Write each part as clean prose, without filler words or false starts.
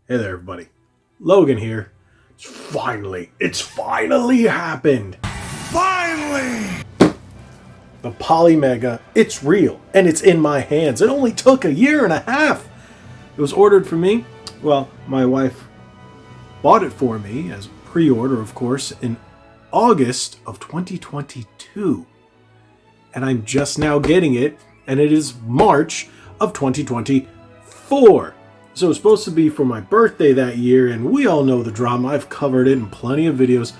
Hey there, everybody. Logan here. It's finally happened. Finally! The Polymega, it's real, and it's in my hands. It only took 1.5 years. It was ordered for me. Well, my wife bought it for me as pre-order, of course, in August of 2022. And I'm just now getting it, and it is March of 2024. So it was supposed to be for my birthday that year, and we all know the drama. I've covered it in plenty of videos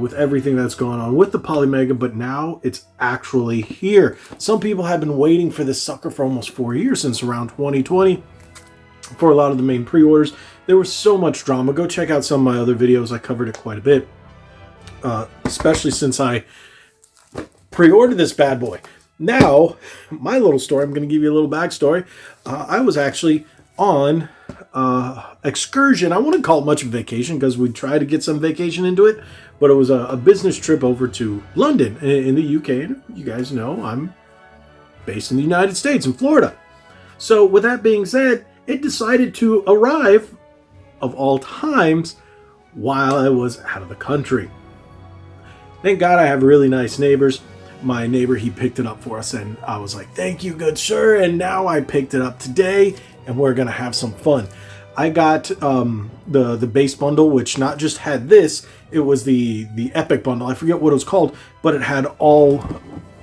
with everything that's going on with the Polymega, but now it's actually here. Some people have been waiting for this sucker for almost 4 years, since around 2020, for a lot of the main pre-orders. There was so much drama. Go check out some of my other videos. I covered it quite a bit, especially since I pre-ordered this bad boy. Now, my little story, I'm going to give you a little backstory. I was actually on excursion. I wouldn't call it much of a vacation because we tried to get some vacation into it, but it was a business trip over to London in the UK. And you guys know I'm based in the United States, in Florida. So with that being said, it decided to arrive, of all times, while I was out of the country. Thank God I have really nice neighbors. My neighbor, he picked it up for us, and I was like, thank you, good sir. And now I picked it up today, and we're gonna have some fun. I got the base bundle, which not just had this, it was the epic bundle. I forget what it was called, but it had all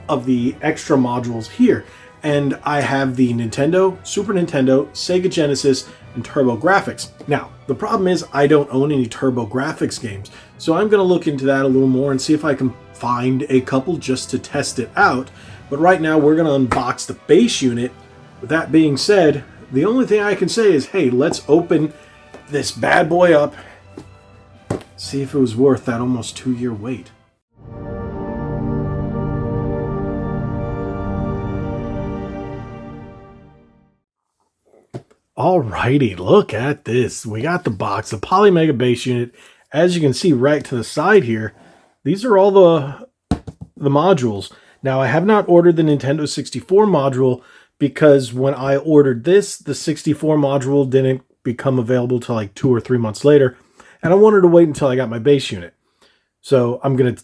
of the extra modules here. And I have the Nintendo, Super Nintendo, Sega Genesis, and TurboGrafx. Now, the problem is I don't own any TurboGrafx games, so I'm gonna look into that a little more and see if I can find a couple just to test it out. But right now we're gonna unbox the base unit. With that being said, the only thing I can say is, hey, let's open this bad boy up, see if it was worth that almost 2-year wait. Alrighty, look at this. We got the box, the Polymega base unit. As you can see right to the side here, these are all the modules. Now, I have not ordered the Nintendo 64 module because when I ordered this, the 64 module didn't become available till like 2 or 3 months later, and I wanted to wait until I got my base unit. So I'm going to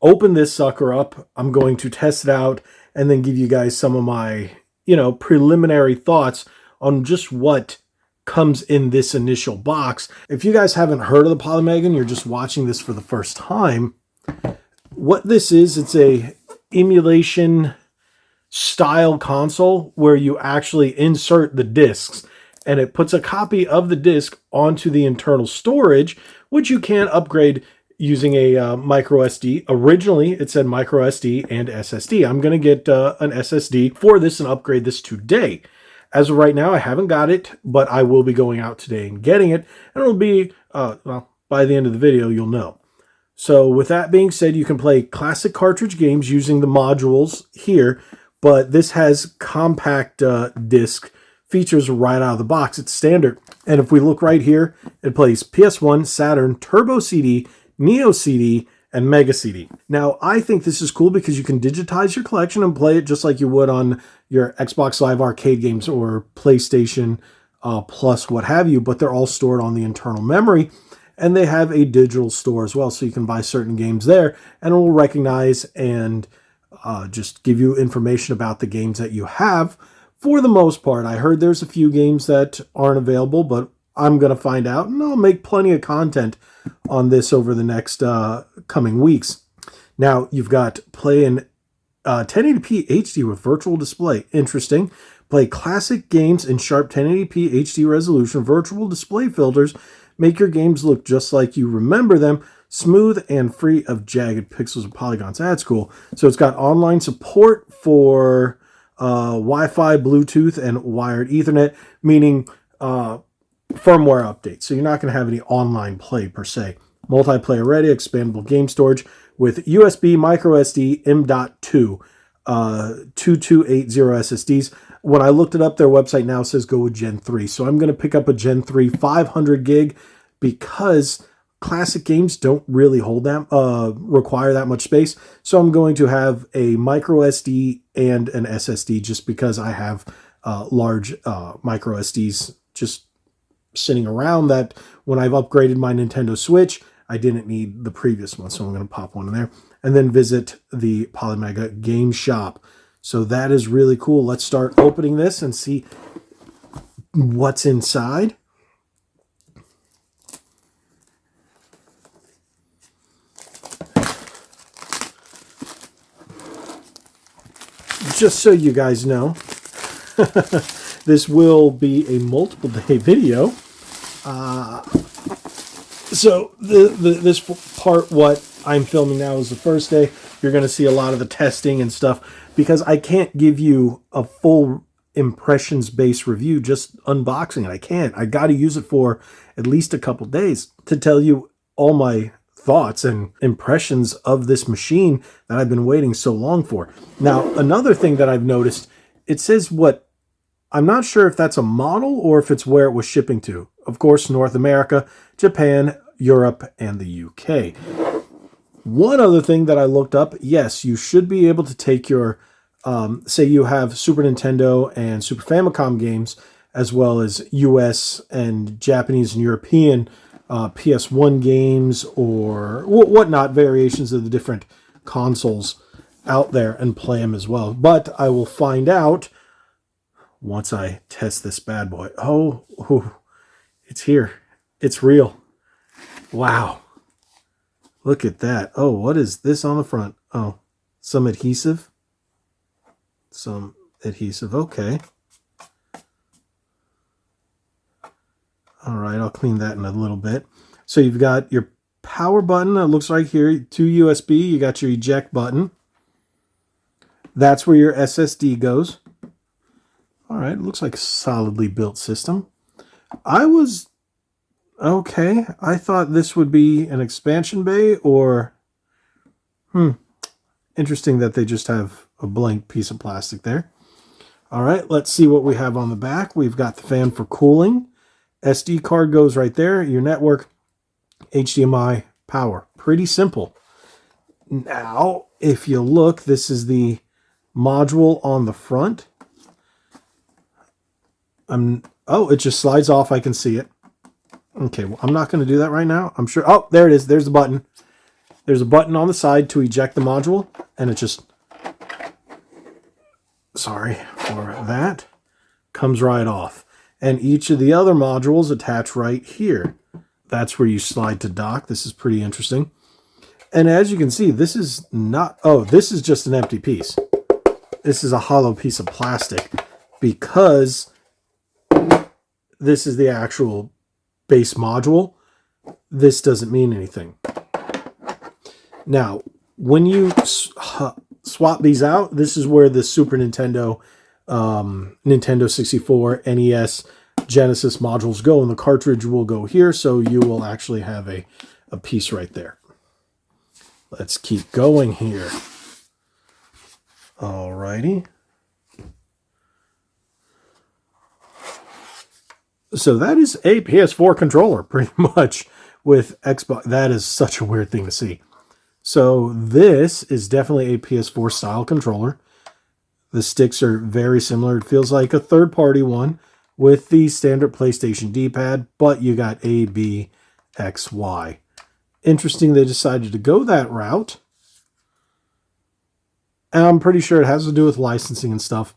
open this sucker up, I'm going to test it out, and then give you guys some of my, preliminary thoughts on just what comes in this initial box. If you guys haven't heard of the Polymega and you're just watching this for the first time, what this is, it's a emulation style console where you actually insert the discs, and it puts a copy of the disc onto the internal storage, which you can upgrade using a micro SD. Originally, it said micro SD and SSD. I'm going to get an SSD for this and upgrade this today. As of right now, I haven't got it, but I will be going out today and getting it, and it'll be, by the end of the video, you'll know. So with that being said, you can play classic cartridge games using the modules here, but this has compact disc features right out of the box. It's standard. And if we look right here, it plays PS1, Saturn, Turbo CD, Neo CD, and Mega CD. Now, I think this is cool because you can digitize your collection and play it just like you would on your Xbox Live Arcade games or PlayStation Plus, what have you, but they're all stored on the internal memory. And they have a digital store as well, so you can buy certain games there, and it will recognize and just give you information about the games that you have. For the most part, I heard there's a few games that aren't available, but I'm going to find out, and I'll make plenty of content on this over the next coming weeks. Now, you've got play in 1080p HD with virtual display. Interesting. Play classic games in sharp 1080p HD resolution, virtual display filters. Make your games look just like you remember them, smooth and free of jagged pixels and polygons. That's cool. So it's got online support for Wi-Fi, Bluetooth, and wired Ethernet, meaning firmware updates. So you're not going to have any online play per se. Multiplayer ready, expandable game storage with USB, micro SD, M.2, 2280 SSDs. When I looked it up, their website now says go with Gen 3. So I'm going to pick up a Gen 3 500 gig because classic games don't really hold that, require that much space. So I'm going to have a micro SD and an SSD just because I have large micro SDs just sitting around that when I've upgraded my Nintendo Switch, I didn't need the previous one. So I'm going to pop one in there and then visit the Polymega game shop. So that is really cool. Let's start opening this and see what's inside. Just so you guys know, this will be a multiple day video. So this part, what I'm filming now, is the first day. You're going to see a lot of the testing and stuff because I can't give you a full impressions-based review just unboxing it. I can't. I got to use it for at least a couple days to tell you all my thoughts and impressions of this machine that I've been waiting so long for. Now, another thing that I've noticed, it says what, I'm not sure if that's a model or if it's where it was shipping to. Of course, North America, Japan, Europe, and the UK. One other thing that I looked up, yes, you should be able to take your, say you have Super Nintendo and Super Famicom games, as well as US and Japanese and European PS1 games or whatnot, variations of the different consoles out there, and play them as well. But I will find out once I test this bad boy. Oh, it's here. It's real. Wow. Look at that. Oh, what is this on the front? Oh, some adhesive. Some adhesive. Okay. All right, I'll clean that in a little bit. So you've got your power button. It looks like here, 2 USB. You got your eject button. That's where your SSD goes. All right, it looks like a solidly built system. Okay, I thought this would be an expansion bay or... Interesting that they just have a blank piece of plastic there. All right, let's see what we have on the back. We've got the fan for cooling. SD card goes right there. Your network, HDMI, power. Pretty simple. Now, if you look, this is the module on the front. Oh, it just slides off. I can see it. Okay, well, I'm not going to do that right now. I'm sure. Oh, there it is. There's the button. There's a button on the side to eject the module, and it just, sorry for that, comes right off. And each of the other modules attach right here. That's where you slide to dock. This is pretty interesting. And as you can see, this is not, oh, this is just an empty piece. This is a hollow piece of plastic because this is the actual base module. This doesn't mean anything. Now, when you swap these out, this is where the Super Nintendo, Nintendo 64, NES, Genesis modules go, and the cartridge will go here, so you will actually have a piece right there. Let's keep going here. Alrighty. So that is a PS4 controller, pretty much, with Xbox. That is such a weird thing to see. So this is definitely a PS4 style controller. The sticks are very similar. It feels like a third-party one with the standard PlayStation D-pad, but you got A, B, X, Y. Interesting they decided to go that route. And I'm pretty sure it has to do with licensing and stuff.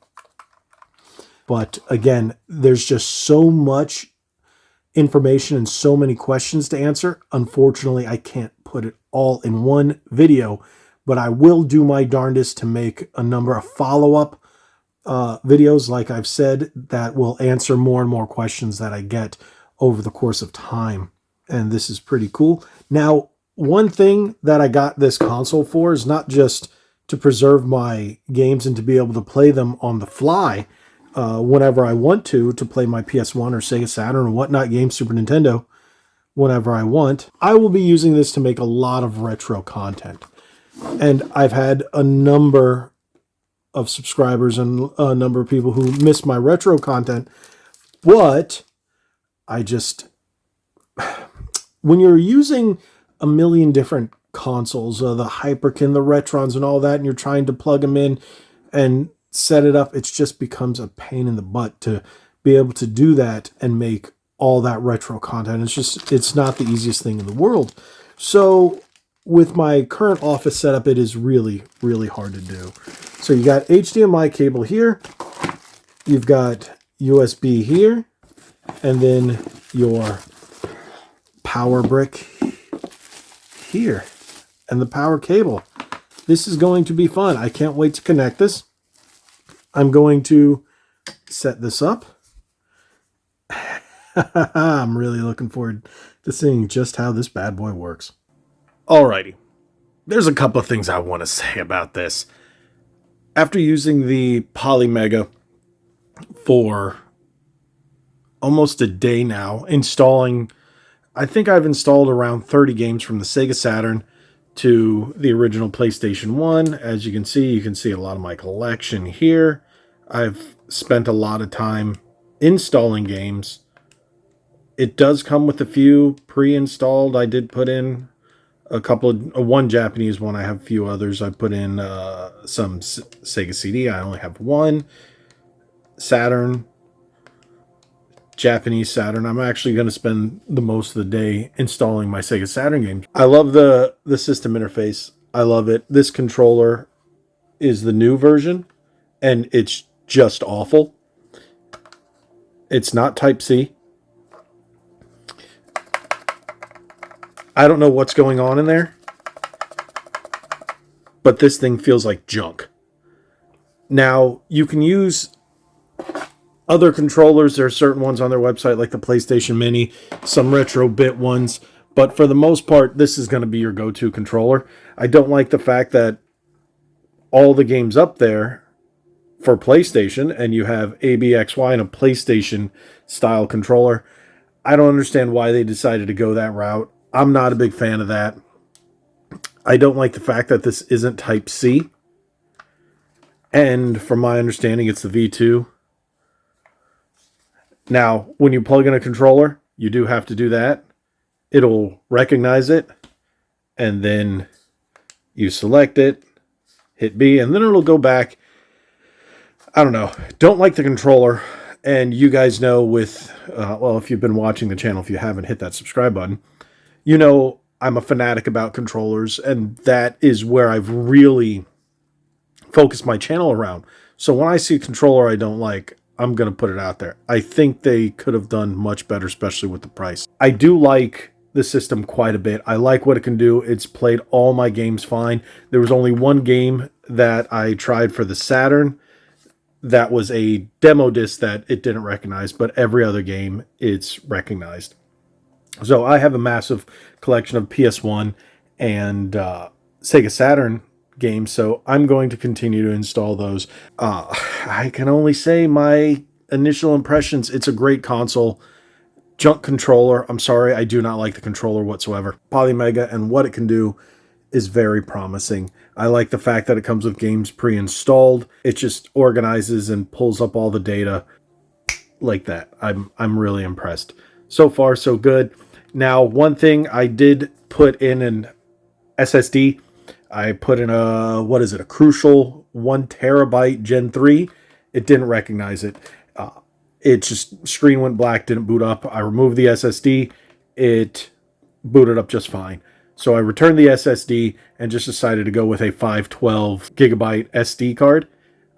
But again, there's just so much information and so many questions to answer. Unfortunately, I can't put it all in one video, but I will do my darndest to make a number of follow-up videos, like I've said, that will answer more and more questions that I get over the course of time. And this is pretty cool. Now, one thing that I got this console for is not just to preserve my games and to be able to play them on the fly whenever I want to play my PS1 or Sega Saturn or whatnot games, Super Nintendo, whenever I want. I will be using this to make a lot of retro content. And I've had a number of subscribers and a number of people who miss my retro content, but I just, when you're using a million different consoles, the Hyperkin, the Retrons and all that, and you're trying to plug them in and set it up, it just becomes a pain in the butt to be able to do that and make all that retro content. It's not the easiest thing in the world. So with my current office setup, it is really, really hard to do. So you got HDMI cable here, you've got USB here, and then your power brick here, and the power cable. This is going to be fun. I can't wait to connect this. I'm going to set this up. I'm really looking forward to seeing just how this bad boy works. Alrighty. There's a couple of things I want to say about this. After using the Polymega for almost a day now, I think I've installed around 30 games from the Sega Saturn to the original PlayStation 1. As you can see a lot of my collection here. I've spent a lot of time installing games. It does come with a few pre-installed. I did put in a couple of one Japanese one. I have a few others. I put in some Sega CD. I only have one. Saturn, Japanese Saturn. I'm actually going to spend the most of the day installing my Sega Saturn games. I love the system interface. I love it. This controller is the new version, and it's just awful. It's not Type-C. I don't know what's going on in there, but this thing feels like junk. Now, you can use other controllers. There are certain ones on their website, like the PlayStation Mini, some retro bit ones, but for the most part, this is going to be your go-to controller. I don't like the fact that all the games up there for PlayStation, and you have ABXY and a PlayStation style controller. I don't understand why they decided to go that route. I'm not a big fan of that. I don't like the fact that this isn't Type-C. And from my understanding, it's the V2. Now, when you plug in a controller, you do have to do that. It'll recognize it, and then you select it, hit B, and then it'll go back. I don't know. Don't like the controller. And you guys know with, well, if you've been watching the channel, if you haven't, hit that subscribe button. You know I'm a fanatic about controllers, and that is where I've really focused my channel around. So when I see a controller I don't like, I'm going to put it out there. I think they could have done much better, especially with the price. I do like the system quite a bit. I like what it can do. It's played all my games fine. There was only one game that I tried for the Saturn that was a demo disc that it didn't recognize, but every other game it's recognized. So I have a massive collection of PS1 and Sega Saturn games, so I'm going to continue to install those. I can only say my initial impressions. It's a great console. Junk controller. I'm sorry, I do not like the controller whatsoever. Polymega and what it can do is very promising. I like the fact that it comes with games pre-installed. It just organizes and pulls up all the data like that. I'm really impressed. So far, so good. Now, one thing I did put in an SSD. I put in a Crucial 1 terabyte Gen 3. It didn't recognize it. It just, screen went black, didn't boot up. I removed the SSD. It booted up just fine. So I returned the SSD and just decided to go with a 512 gigabyte SD card,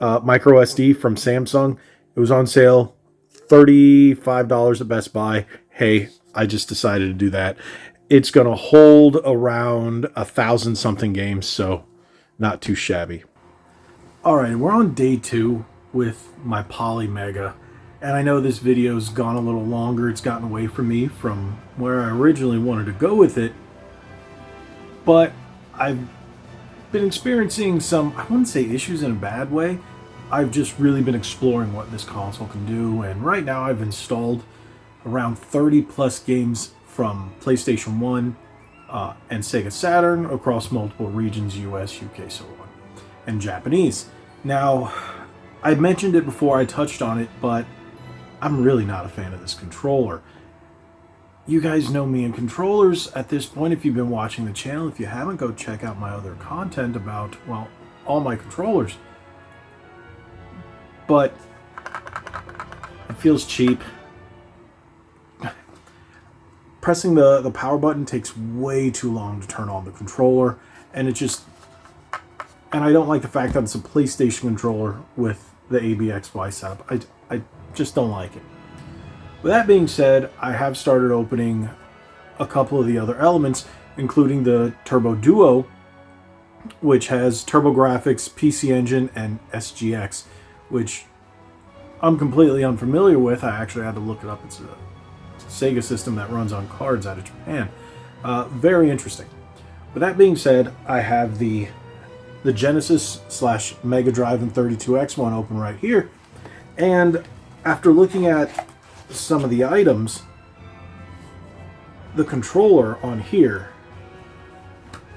micro SD from Samsung. It was on sale, $35 at Best Buy. Hey, I just decided to do that. It's going to hold around 1,000 something games, so not too shabby. All right, we're on day 2 with my Polymega, and I know this video's gone a little longer. It's gotten away from me from where I originally wanted to go with it, but I've been experiencing some, I wouldn't say issues in a bad way. I've just really been exploring what this console can do, and right now I've installed around 30 plus games from PlayStation 1 and Sega Saturn across multiple regions, US, UK, so on, and Japanese. Now, I mentioned it before, I touched on it, but I'm really not a fan of this controller. You guys know me and controllers at this point. If you've been watching the channel, if you haven't, go check out my other content about, well, all my controllers. But it feels cheap. pressing the power button takes way too long to turn on the controller, and and I don't like the fact that it's a PlayStation controller with the ABXY setup. I just don't like it. With that being said, I have started opening a couple of the other elements, including the Turbo Duo, which has TurboGrafx, PC Engine, and SGX, which I'm completely unfamiliar with. I actually had to look it up. It's a Sega system that runs on cards out of Japan. Very interesting. With that being said, I have the Genesis / Mega Drive and 32X one open right here. And after looking at some of the items, the controller on here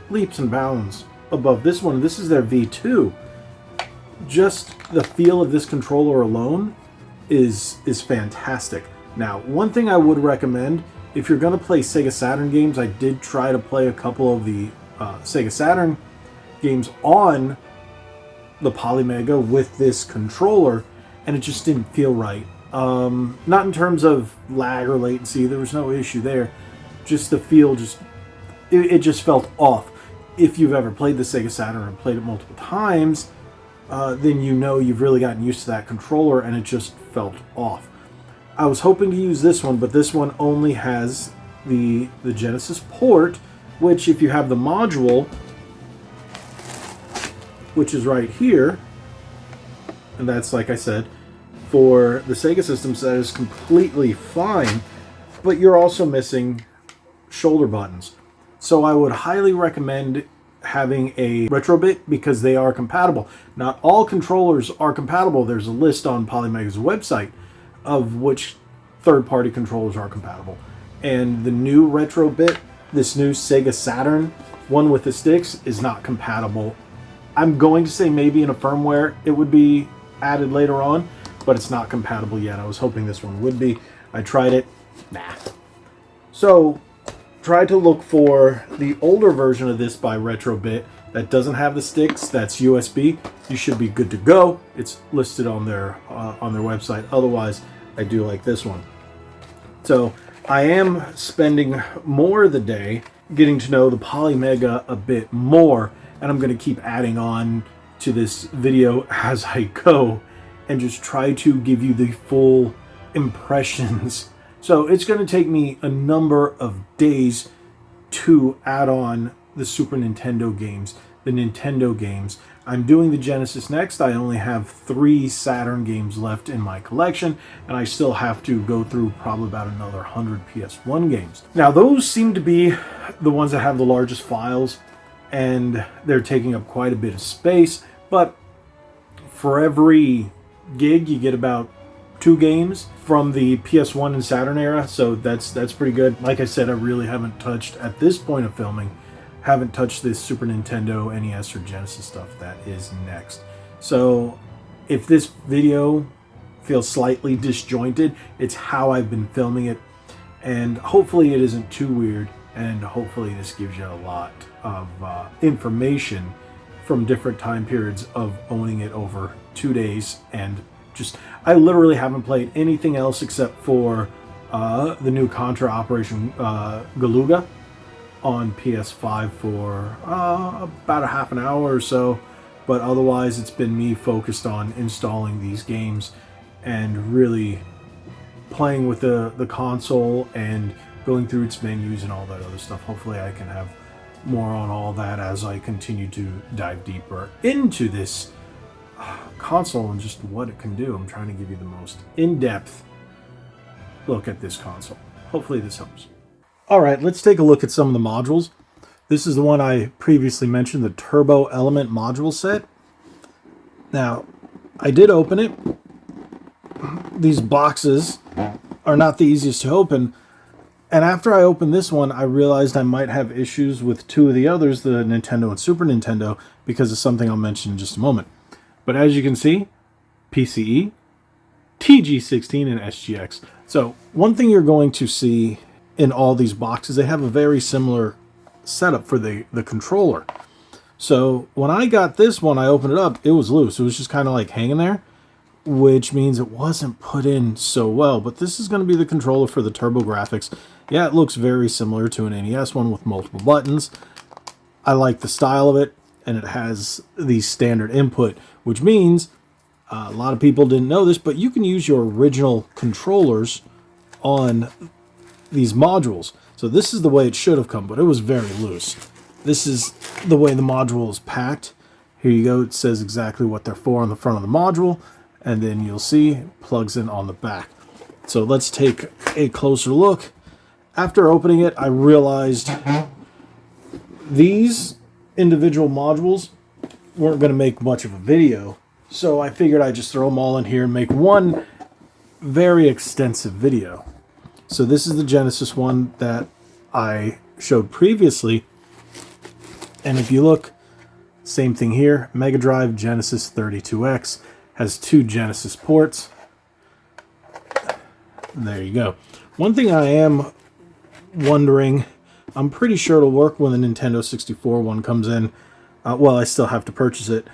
leaps and bounds above this one. This is their V2. Just the feel of this controller alone is fantastic. Now, one thing I would recommend, if you're going to play Sega Saturn games, I did try to play a couple of the Sega Saturn games on the Polymega with this controller, and it just didn't feel right. Not in terms of lag or latency, there was no issue there. Just the feel, it just felt off. If you've ever played the Sega Saturn and played it multiple times, then you know you've really gotten used to that controller, and it just felt off. I was hoping to use this one, but this one only has the Genesis port, which if you have the module, which is right here, and that's, like I said, for the Sega systems, that is completely fine, but you're also missing shoulder buttons. So I would highly recommend having a Retrobit because they are compatible. Not all controllers are compatible. There's a list on Polymega's website of which third-party controllers are compatible. And the new Retrobit, this new Sega Saturn one with the sticks, is not compatible. I'm going to say maybe in a firmware it would be added later on, but it's not compatible yet. I was hoping this one would be. I tried it. Nah. So, try to look for the older version of this by Retrobit that doesn't have the sticks, that's USB. You should be good to go. It's listed on their website. Otherwise, I do like this one. So I am spending more of the day getting to know the Polymega a bit more, and I'm going to keep adding on to this video as I go and just try to give you the full impressions. So it's going to take me a number of days to add on the Super Nintendo games, the Nintendo games. I'm doing the Genesis next. I only have 3 Saturn games left in my collection, and I still have to go through probably about another 100 PS1 games. Now, those seem to be the ones that have the largest files, and they're taking up quite a bit of space, but for every gig, you get about 2 games from the PS1 and Saturn era, so that's pretty good. Like I said, I really haven't touched, at this point of filming, haven't touched this Super Nintendo, NES, or Genesis stuff that is next. So if this video feels slightly disjointed, it's how I've been filming it, and hopefully it isn't too weird, and hopefully this gives you a lot of information from different time periods of owning it over 2 days. And just, I literally haven't played anything else except for the new Contra Operation Galuga on PS5 for about a half an hour or so, but otherwise it's been me focused on installing these games and really playing with the console and going through its menus and all that other stuff. Hopefully I can have more on all that as I continue to dive deeper into this console and just what it can do. I'm trying to give you the most in-depth look at this console. Hopefully this helps. All right, let's take a look at some of the modules. This is the one I previously mentioned, the Turbo Element module set. Now, I did open it. These boxes are not the easiest to open. And after I opened this one, I realized I might have issues with 2 of the others, the Nintendo and Super Nintendo, because of something I'll mention in just a moment. But as you can see, PCE, TG16, and SGX. So one thing you're going to see in all these boxes, they have a very similar setup for the controller. So when I got this one, I opened it up, it was loose. It was just kind of like hanging there. which means it wasn't put in so well. But this is going to be the controller for the TurboGrafx. Yeah, it looks very similar to an NES one with multiple buttons. I like the style of it, and it has the standard input, which means a lot of people didn't know this, but you can use your original controllers on these modules. So this is the way it should have come, but it was very loose. This is the way the module is packed. Here you go. It says exactly what they're for on the front of the module, and then you'll see it plugs in on the back. So let's take a closer look. After opening it, I realized these individual modules weren't going to make much of a video. So I figured I'd just throw them all in here and make one very extensive video. So this is the Genesis one that I showed previously. And if you look, same thing here. Mega Drive Genesis 32X has 2 Genesis ports. There you go. One thing I am wondering, I'm pretty sure it'll work when the Nintendo 64 one comes in. Well, I still have to purchase it.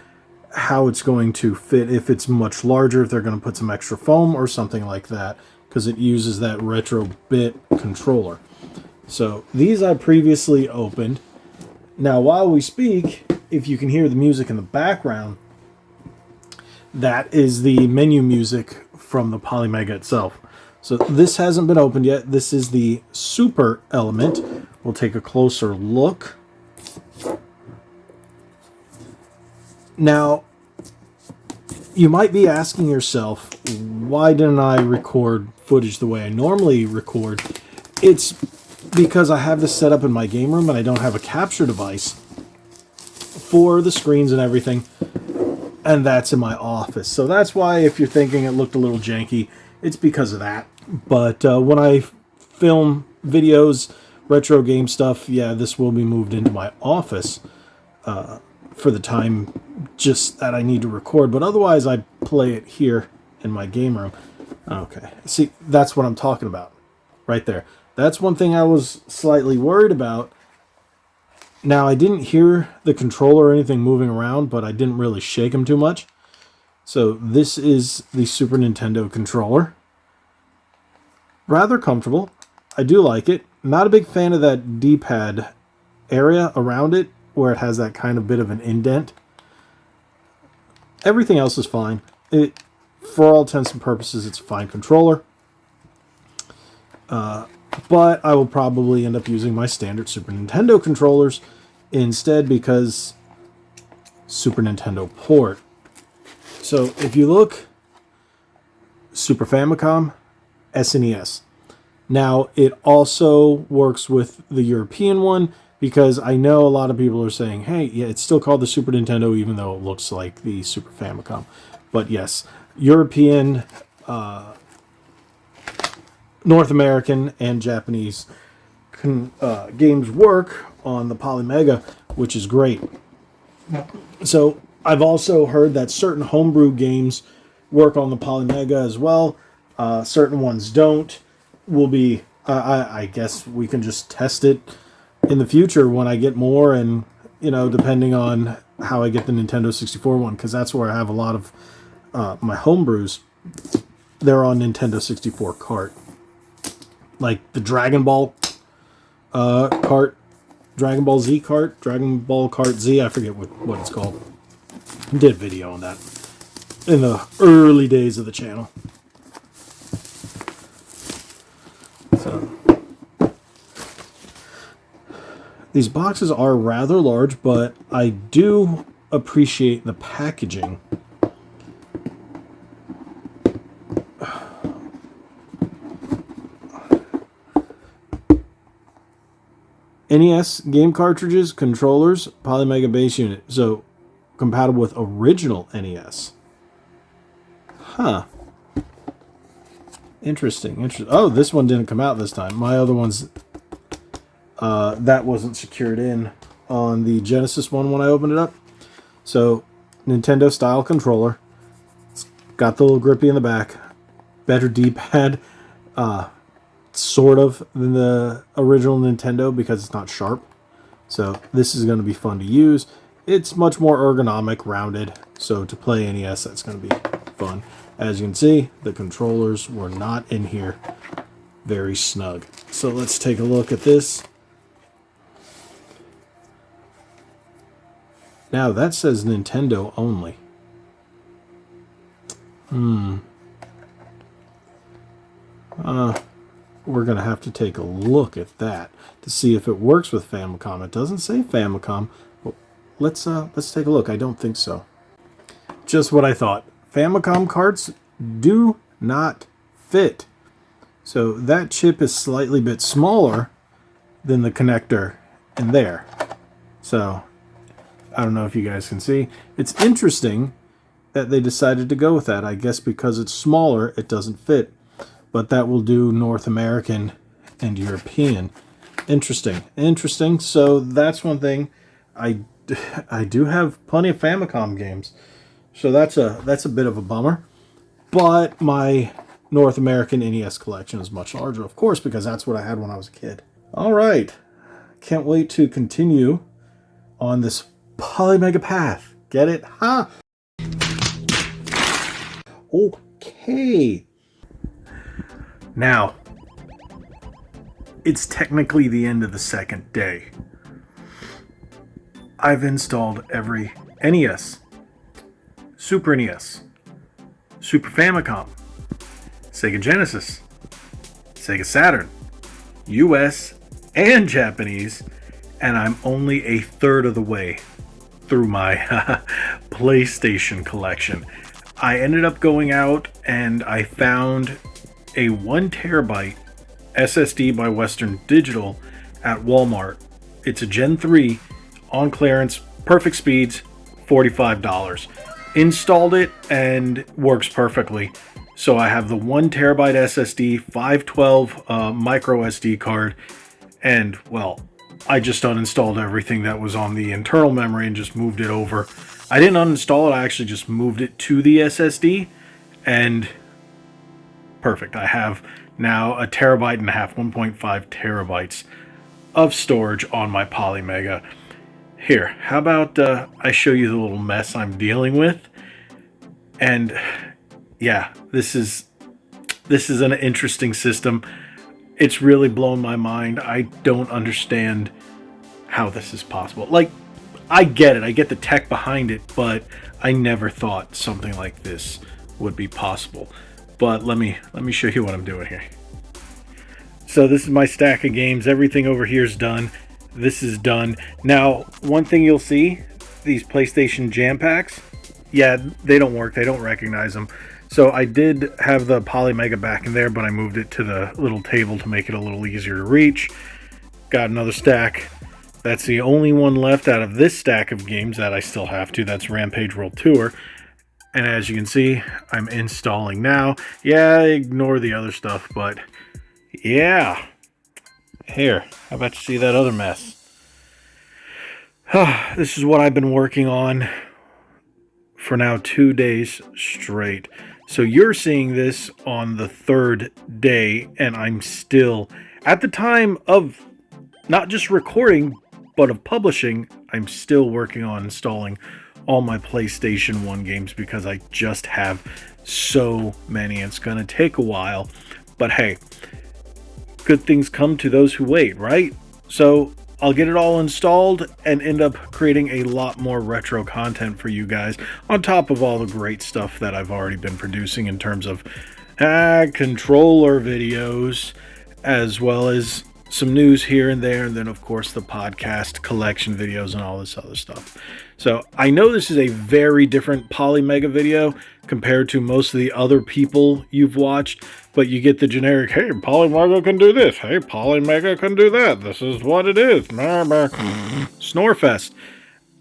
How it's going to fit, if it's much larger, if they're going to put some extra foam or something like that, because it uses that retro bit controller. So these I previously opened. Now while we speak, if you can hear the music in the background, that is the menu music from the Polymega itself. So this hasn't been opened yet. This is the Super element. We'll take a closer look. Now, you might be asking yourself, why didn't I record footage the way I normally record? It's because I have this set up in my game room and I don't have a capture device for the screens and everything, and that's in my office. So that's why, if you're thinking it looked a little janky, it's because of that. But when I film videos, retro game stuff, yeah, this will be moved into my office for the time just that I need to record. But otherwise, I play it here in my game room. Okay, see, that's what I'm talking about right there. That's one thing I was slightly worried about. Now, I didn't hear the controller or anything moving around, but I didn't really shake them too much. So this is the Super Nintendo controller. Rather comfortable. I do like it. Not a big fan of that D-pad area around it, where it has that kind of bit of an indent. Everything else is fine. For all intents and purposes, it's a fine controller. But I will probably end up using my standard Super Nintendo controllers instead, because Super Nintendo port. So if you look, Super Famicom, SNES. Now, it also works with the European one, because I know a lot of people are saying, hey, yeah, it's still called the Super Nintendo, even though it looks like the Super Famicom. But yes, European, North American, and Japanese games work on the Polymega, which is great. So I've also heard that certain homebrew games work on the Polymega as well. Certain ones don't. I guess we can just test it in the future when I get more, and depending on how I get the Nintendo 64 one, because that's where I have a lot of my homebrews. They're on Nintendo 64 cart, like the Dragon Ball cart, Dragon Ball Z cart, Dragon Ball Kart Z. I forget what it's called. I did a video on that in the early days of the channel. So these boxes are rather large, but I do appreciate the packaging. NES game cartridges, controllers, Polymega base unit. So compatible with original NES. Huh. Interesting. Oh, this one didn't come out this time. My other ones, that wasn't secured in on the Genesis one when I opened it up. So, Nintendo style controller. It's got the little grippy in the back. Better D-pad, sort of, than the original Nintendo, because it's not sharp. So this is going to be fun to use. It's much more ergonomic, rounded. So to play NES, that's going to be fun. As you can see, the controllers were not in here very snug. So let's take a look at this. Now that says Nintendo only. We're going to have to take a look at that to see if it works with Famicom. It doesn't say Famicom. But let's take a look. I don't think so. Just what I thought. Famicom carts do not fit. So that chip is slightly bit smaller than the connector in there. So I don't know if you guys can see. It's interesting that they decided to go with that. I guess because it's smaller, it doesn't fit. But that will do North American and European. Interesting. Interesting. So that's one thing. I do have plenty of Famicom games. So that's a bit of a bummer. But my North American NES collection is much larger, of course, because that's what I had when I was a kid. All right. Can't wait to continue on this Polymega path. Get it? Huh? Okay. Now, it's technically the end of the second day. I've installed every NES, Super NES, Super Famicom, Sega Genesis, Sega Saturn, US and Japanese, and I'm only a third of the way through my PlayStation collection. I ended up going out and I found a 1 terabyte SSD by Western Digital at Walmart. It's a Gen 3 on clearance, perfect speeds, $45. Installed it and works perfectly. So I have the 1 terabyte SSD, 512 micro SD card, and well, I just uninstalled everything that was on the internal memory and just moved it over. I didn't uninstall it, I actually just moved it to the SSD, and perfect. I have now a terabyte and a half, 1.5 terabytes of storage on my Polymega. Here, how about I show you the little mess I'm dealing with? And yeah, this is an interesting system. It's really blown my mind. I don't understand how this is possible. Like, I get it. I get the tech behind it, but I never thought something like this would be possible. But let me show you what I'm doing here. So this is my stack of games. Everything over here is done. This is done. Now, one thing you'll see, these PlayStation Jam Packs, yeah, they don't work. They don't recognize them. So I did have the Polymega back in there, but I moved it to the little table to make it a little easier to reach. Got another stack. That's the only one left out of this stack of games that I still have to. That's Rampage World Tour. And as you can see, I'm installing now. Yeah, ignore the other stuff, but yeah. Here, how about you see that other mess? This is what I've been working on for now 2 days straight. So you're seeing this on the third day, and I'm still, at the time of not just recording, but of publishing, I'm still working on installing all my PlayStation 1 games because I just have so many. It's going to take a while, but hey, good things come to those who wait, right? So I'll get it all installed and end up creating a lot more retro content for you guys on top of all the great stuff that I've already been producing in terms of controller videos, as well as some news here and there, and then of course the podcast collection videos and all this other stuff. So I know this is a very different Polymega video compared to most of the other people you've watched, but you get the generic, hey, Polymega can do this, hey, Polymega can do that, this is what it is, Snorefest.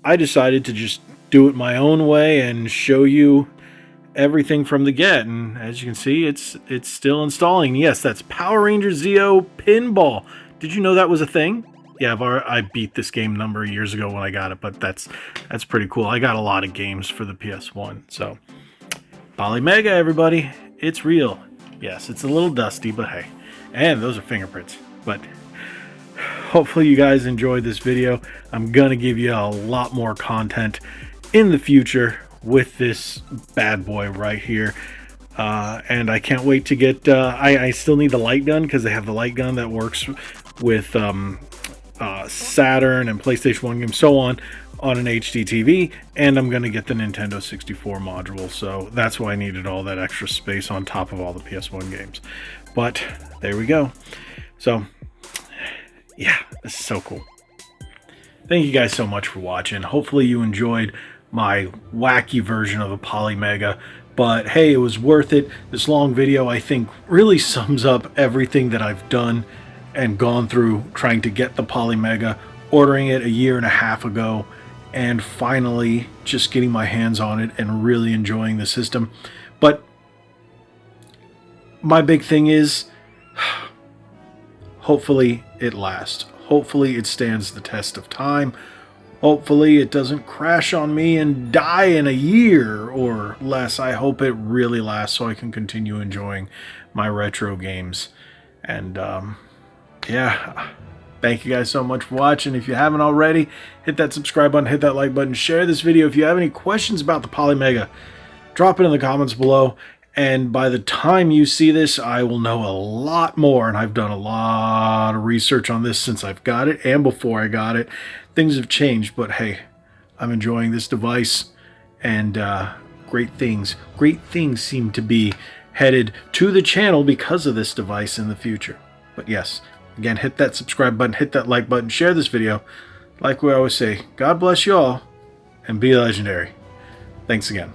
I decided to just do it my own way and show you everything from the get, and as you can see, it's still installing. Yes, that's Power Ranger Zeo Pinball. Did you know that was a thing? Yeah, I beat this game a number of years ago when I got it, but that's pretty cool. I got a lot of games for the PS1, so Polymega, everybody, it's real. Yes, it's a little dusty, but hey, and those are fingerprints. But hopefully you guys enjoyed this video. I'm gonna give you a lot more content in the future with this bad boy right here. And I can't wait to get, I still need the light gun because they have the light gun that works with Saturn and PlayStation 1 games, so on an HD TV, and I'm going to get the Nintendo 64 module, so that's why I needed all that extra space on top of all the PS1 games. But there we go. So yeah, this is so cool. Thank you guys so much for watching. Hopefully you enjoyed my wacky version of a Polymega, but hey, it was worth it. This long video, I think, really sums up everything that I've done and gone through trying to get the Polymega, ordering it a year and a half ago, and finally just getting my hands on it and really enjoying the system. But my big thing is, hopefully it lasts. Hopefully it stands the test of time. Hopefully it doesn't crash on me and die in a year or less. I hope it really lasts so I can continue enjoying my retro games. And yeah, thank you guys so much for watching. If you haven't already, hit that subscribe button, hit that like button, share this video. If you have any questions about the Polymega, drop it in the comments below. And by the time you see this, I will know a lot more. And I've done a lot of research on this since I've got it and before I got it. Things have changed, but hey, I'm enjoying this device. And great things seem to be headed to the channel because of this device in the future. But yes, again, hit that subscribe button, hit that like button, share this video. Like we always say, God bless you all, and be legendary. Thanks again.